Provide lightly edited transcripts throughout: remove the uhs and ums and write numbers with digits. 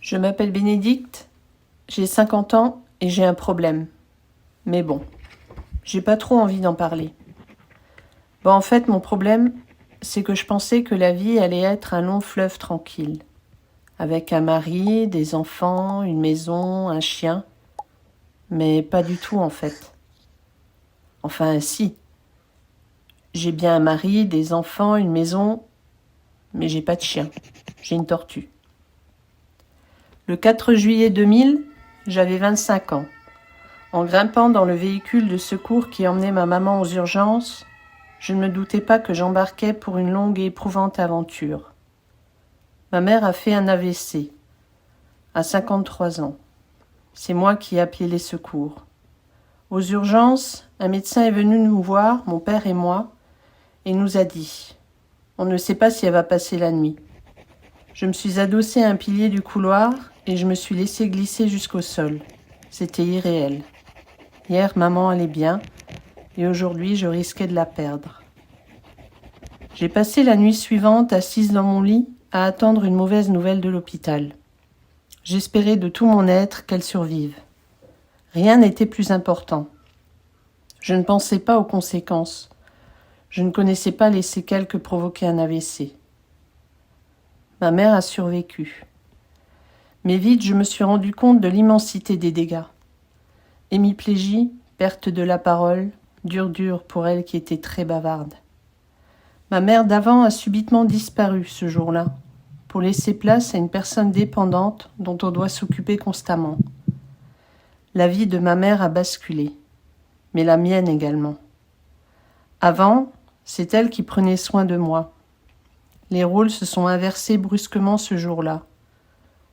Je m'appelle Bénédicte, j'ai 50 ans et j'ai un problème. Mais bon, j'ai pas trop envie d'en parler. En fait, mon problème, c'est que je pensais que la vie allait être un long fleuve tranquille, avec un mari, des enfants, une maison, un chien. Mais pas du tout, en fait. Enfin, si. J'ai bien un mari, des enfants, une maison, mais j'ai pas de chien. J'ai une tortue. Le 4 juillet 2000, j'avais 25 ans. En grimpant dans le véhicule de secours qui emmenait ma maman aux urgences, je ne me doutais pas que j'embarquais pour une longue et éprouvante aventure. Ma mère a fait un AVC, à 53 ans. C'est moi qui ai appelé les secours. Aux urgences, un médecin est venu nous voir, mon père et moi, et nous a dit « On ne sait pas si elle va passer la nuit ». Je me suis adossée à un pilier du couloir et je me suis laissée glisser jusqu'au sol. C'était irréel. Hier, maman allait bien, et aujourd'hui, je risquais de la perdre. J'ai passé la nuit suivante assise dans mon lit à attendre une mauvaise nouvelle de l'hôpital. J'espérais de tout mon être qu'elle survive. Rien n'était plus important. Je ne pensais pas aux conséquences. Je ne connaissais pas les séquelles que provoquait un AVC. Ma mère a survécu. Mais vite, je me suis rendu compte de l'immensité des dégâts. Hémiplégie, perte de la parole, dur pour elle qui était très bavarde. Ma mère d'avant a subitement disparu ce jour-là, pour laisser place à une personne dépendante dont on doit s'occuper constamment. La vie de ma mère a basculé, mais la mienne également. Avant, c'est elle qui prenait soin de moi. Les rôles se sont inversés brusquement ce jour-là.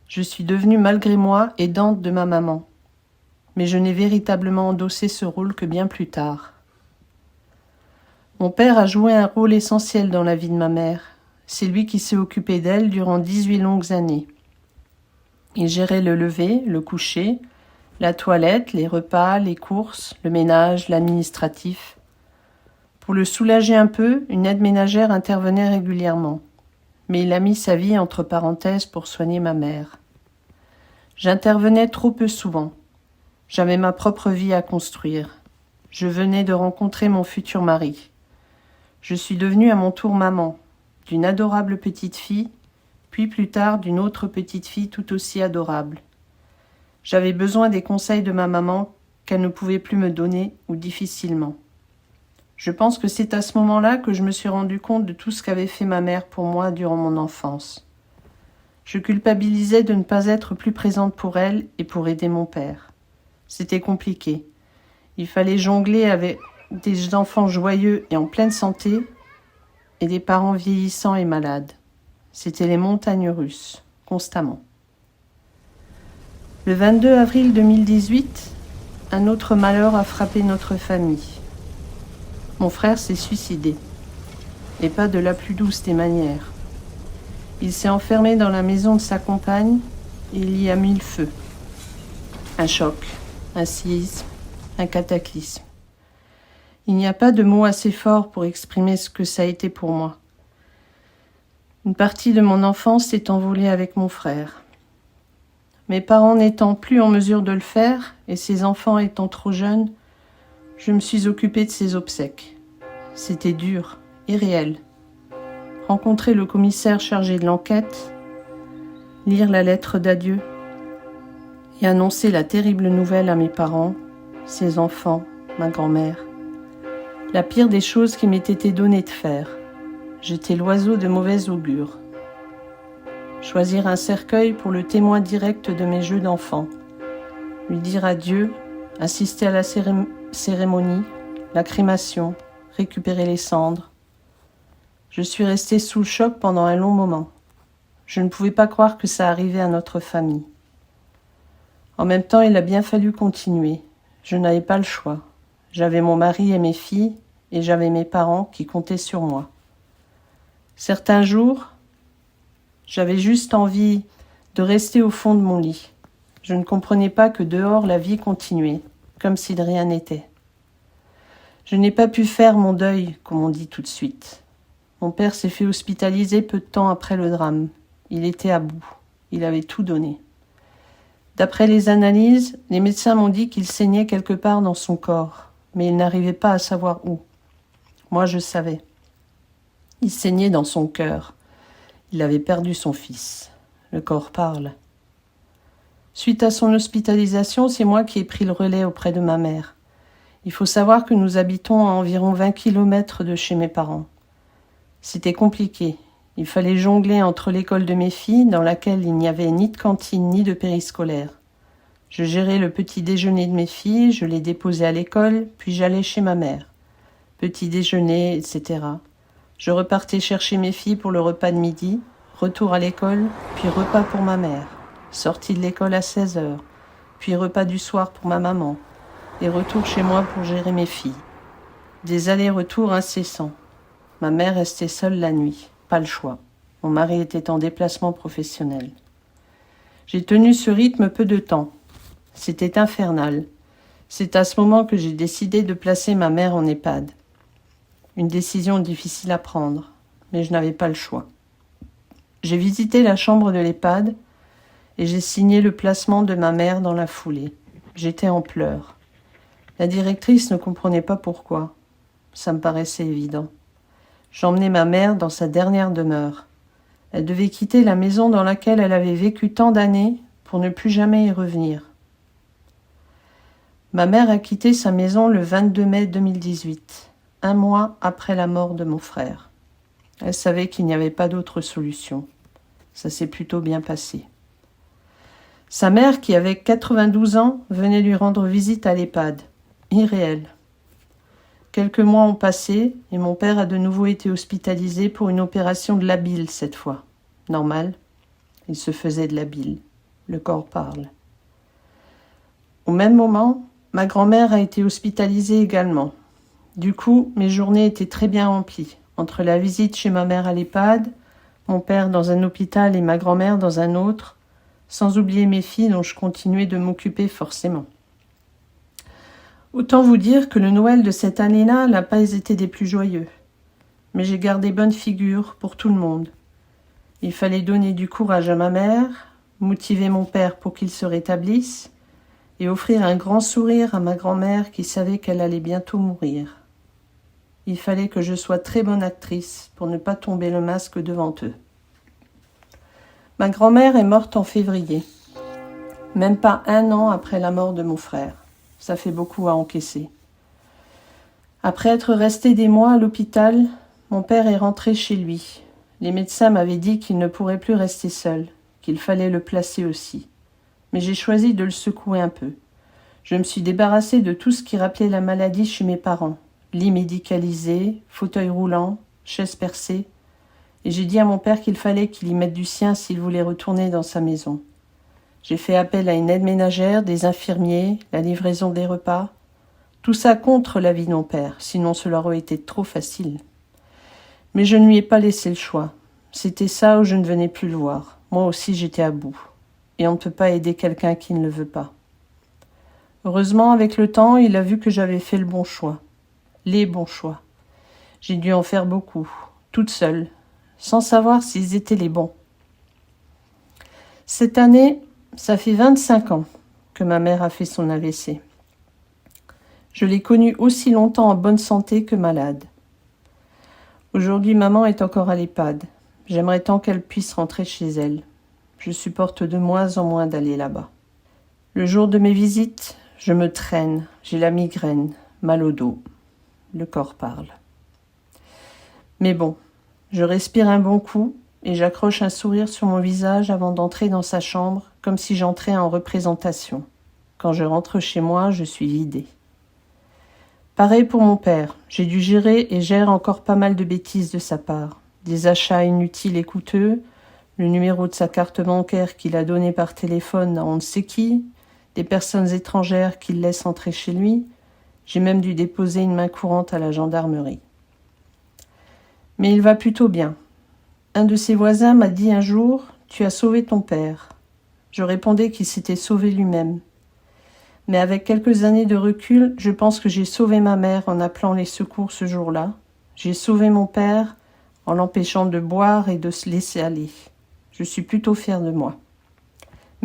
Je suis devenue malgré moi aidante de ma maman, mais je n'ai véritablement endossé ce rôle que bien plus tard. Mon père a joué un rôle essentiel dans la vie de ma mère. C'est lui qui s'est occupé d'elle durant 18 longues années. Il gérait le lever, le coucher, la toilette, les repas, les courses, le ménage, l'administratif. Pour le soulager un peu, une aide ménagère intervenait régulièrement. Mais il a mis sa vie entre parenthèses pour soigner ma mère. J'intervenais trop peu souvent. J'avais ma propre vie à construire. Je venais de rencontrer mon futur mari. Je suis devenue à mon tour maman, d'une adorable petite fille, puis plus tard d'une autre petite fille tout aussi adorable. J'avais besoin des conseils de ma maman qu'elle ne pouvait plus me donner ou difficilement. Je pense que c'est à ce moment-là que je me suis rendu compte de tout ce qu'avait fait ma mère pour moi durant mon enfance. Je culpabilisais de ne pas être plus présente pour elle et pour aider mon père. C'était compliqué. Il fallait jongler avec des enfants joyeux et en pleine santé et des parents vieillissants et malades. C'était les montagnes russes, constamment. Le 22 avril 2018, un autre malheur a frappé notre famille. Mon frère s'est suicidé, et pas de la plus douce des manières. Il s'est enfermé dans la maison de sa compagne et il y a mis le feu. Un choc, un séisme, un cataclysme. Il n'y a pas de mots assez forts pour exprimer ce que ça a été pour moi. Une partie de mon enfance s'est envolée avec mon frère. Mes parents n'étant plus en mesure de le faire et ses enfants étant trop jeunes, je me suis occupée de ses obsèques. C'était dur et réel. Rencontrer le commissaire chargé de l'enquête, lire la lettre d'adieu et annoncer la terrible nouvelle à mes parents, ses enfants, ma grand-mère. La pire des choses qui m'ait été donnée de faire. J'étais l'oiseau de mauvais augure. Choisir un cercueil pour le témoin direct de mes jeux d'enfant. Lui dire adieu, assister à la cérémonie, la crémation, récupérer les cendres. Je suis restée sous le choc pendant un long moment. Je ne pouvais pas croire que ça arrivait à notre famille. En même temps, il a bien fallu continuer. Je n'avais pas le choix. J'avais mon mari et mes filles, et j'avais mes parents qui comptaient sur moi. Certains jours, j'avais juste envie de rester au fond de mon lit. Je ne comprenais pas que dehors la vie continuait, comme si de rien n'était. Je n'ai pas pu faire mon deuil, comme on dit tout de suite. Mon père s'est fait hospitaliser peu de temps après le drame. Il était à bout. Il avait tout donné. D'après les analyses, les médecins m'ont dit qu'il saignait quelque part dans son corps, mais ils n'arrivaient pas à savoir où. Moi, je savais. Il saignait dans son cœur. Il avait perdu son fils. Le corps parle. Suite à son hospitalisation, c'est moi qui ai pris le relais auprès de ma mère. Il faut savoir que nous habitons à environ 20 kilomètres de chez mes parents. C'était compliqué. Il fallait jongler entre l'école de mes filles, dans laquelle il n'y avait ni de cantine ni de périscolaire. Je gérais le petit déjeuner de mes filles, je les déposais à l'école, puis j'allais chez ma mère. Petit déjeuner, etc. Je repartais chercher mes filles pour le repas de midi, retour à l'école, puis repas pour ma mère. Sortie de l'école à 16h, puis repas du soir pour ma maman, et retour chez moi pour gérer mes filles. Des allers-retours incessants. Ma mère restait seule la nuit, pas le choix. Mon mari était en déplacement professionnel. J'ai tenu ce rythme peu de temps. C'était infernal. C'est à ce moment que j'ai décidé de placer ma mère en EHPAD. Une décision difficile à prendre, mais je n'avais pas le choix. J'ai visité la chambre de l'EHPAD et j'ai signé le placement de ma mère dans la foulée. J'étais en pleurs. La directrice ne comprenait pas pourquoi. Ça me paraissait évident. J'emmenais ma mère dans sa dernière demeure. Elle devait quitter la maison dans laquelle elle avait vécu tant d'années pour ne plus jamais y revenir. Ma mère a quitté sa maison le 22 mai 2018, un mois après la mort de mon frère. Elle savait qu'il n'y avait pas d'autre solution. Ça s'est plutôt bien passé. Sa mère, qui avait 92 ans, venait lui rendre visite à l'EHPAD. Irréel. Quelques mois ont passé et mon père a de nouveau été hospitalisé pour une opération de la bile cette fois. Normal, il se faisait de la bile. Le corps parle. Au même moment, ma grand-mère a été hospitalisée également. Du coup, mes journées étaient très bien remplies. Entre la visite chez ma mère à l'EHPAD, mon père dans un hôpital et ma grand-mère dans un autre, sans oublier mes filles dont je continuais de m'occuper forcément. Autant vous dire que le Noël de cette année-là n'a pas été des plus joyeux. Mais j'ai gardé bonne figure pour tout le monde. Il fallait donner du courage à ma mère, motiver mon père pour qu'il se rétablisse et offrir un grand sourire à ma grand-mère qui savait qu'elle allait bientôt mourir. Il fallait que je sois très bonne actrice pour ne pas tomber le masque devant eux. Ma grand-mère est morte en février, même pas 1 an après la mort de mon frère. Ça fait beaucoup à encaisser. Après être resté des mois à l'hôpital, mon père est rentré chez lui. Les médecins m'avaient dit qu'il ne pourrait plus rester seul, qu'il fallait le placer aussi. Mais j'ai choisi de le secouer un peu. Je me suis débarrassée de tout ce qui rappelait la maladie chez mes parents. Lit médicalisé, fauteuil roulant, chaise percée. Et j'ai dit à mon père qu'il fallait qu'il y mette du sien s'il voulait retourner dans sa maison. J'ai fait appel à une aide ménagère, des infirmiers, la livraison des repas. Tout ça contre l'avis de mon père, sinon cela aurait été trop facile. Mais je ne lui ai pas laissé le choix. C'était ça ou je ne venais plus le voir. Moi aussi j'étais à bout. Et on ne peut pas aider quelqu'un qui ne le veut pas. Heureusement, avec le temps, il a vu que j'avais fait le bon choix. Les bons choix. J'ai dû en faire beaucoup, toute seule, sans savoir s'ils étaient les bons. Cette année, ça fait 25 ans que ma mère a fait son AVC. Je l'ai connue aussi longtemps en bonne santé que malade. Aujourd'hui, maman est encore à l'EHPAD. J'aimerais tant qu'elle puisse rentrer chez elle. Je supporte de moins en moins d'aller là-bas. Le jour de mes visites, je me traîne, j'ai la migraine, mal au dos. Le corps parle. Mais bon, je respire un bon coup et j'accroche un sourire sur mon visage avant d'entrer dans sa chambre, comme si j'entrais en représentation. Quand je rentre chez moi, je suis vidée. Pareil pour mon père, j'ai dû gérer et gère encore pas mal de bêtises de sa part. Des achats inutiles et coûteux, le numéro de sa carte bancaire qu'il a donné par téléphone à on ne sait qui, des personnes étrangères qu'il laisse entrer chez lui. J'ai même dû déposer une main courante à la gendarmerie. Mais il va plutôt bien. Un de ses voisins m'a dit un jour « Tu as sauvé ton père ». Je répondais qu'il s'était sauvé lui-même. Mais avec quelques années de recul, je pense que j'ai sauvé ma mère en appelant les secours ce jour-là. J'ai sauvé mon père en l'empêchant de boire et de se laisser aller. Je suis plutôt fière de moi.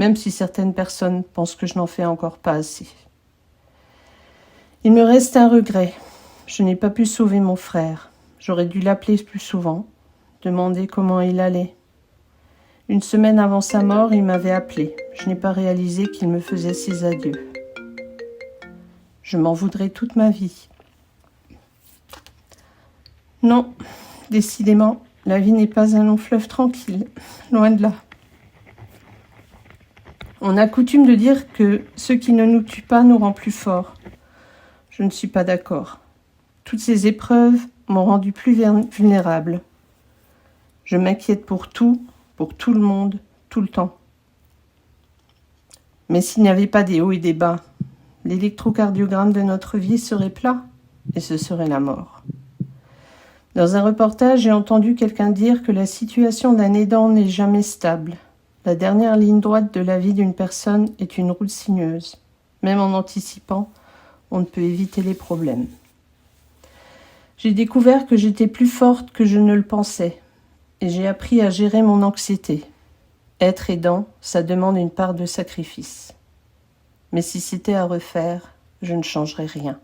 même si certaines personnes pensent que je n'en fais encore pas assez. Il me reste un regret. Je n'ai pas pu sauver mon frère. J'aurais dû l'appeler plus souvent, demander comment il allait. Une semaine avant sa mort, il m'avait appelé. Je n'ai pas réalisé qu'il me faisait ses adieux. Je m'en voudrais toute ma vie. Non, décidément, la vie n'est pas un long fleuve tranquille, loin de là. On a coutume de dire que ce qui ne nous tue pas nous rend plus forts. Je ne suis pas d'accord. Toutes ces épreuves m'ont rendu plus vulnérable. Je m'inquiète pour tout le monde, tout le temps. Mais s'il n'y avait pas des hauts et des bas, l'électrocardiogramme de notre vie serait plat et ce serait la mort. Dans un reportage, j'ai entendu quelqu'un dire que la situation d'un aidant n'est jamais stable. La dernière ligne droite de la vie d'une personne est une route sinueuse. Même en anticipant, on ne peut éviter les problèmes. J'ai découvert que j'étais plus forte que je ne le pensais et j'ai appris à gérer mon anxiété. Être aidant, ça demande une part de sacrifice. Mais si c'était à refaire, je ne changerais rien.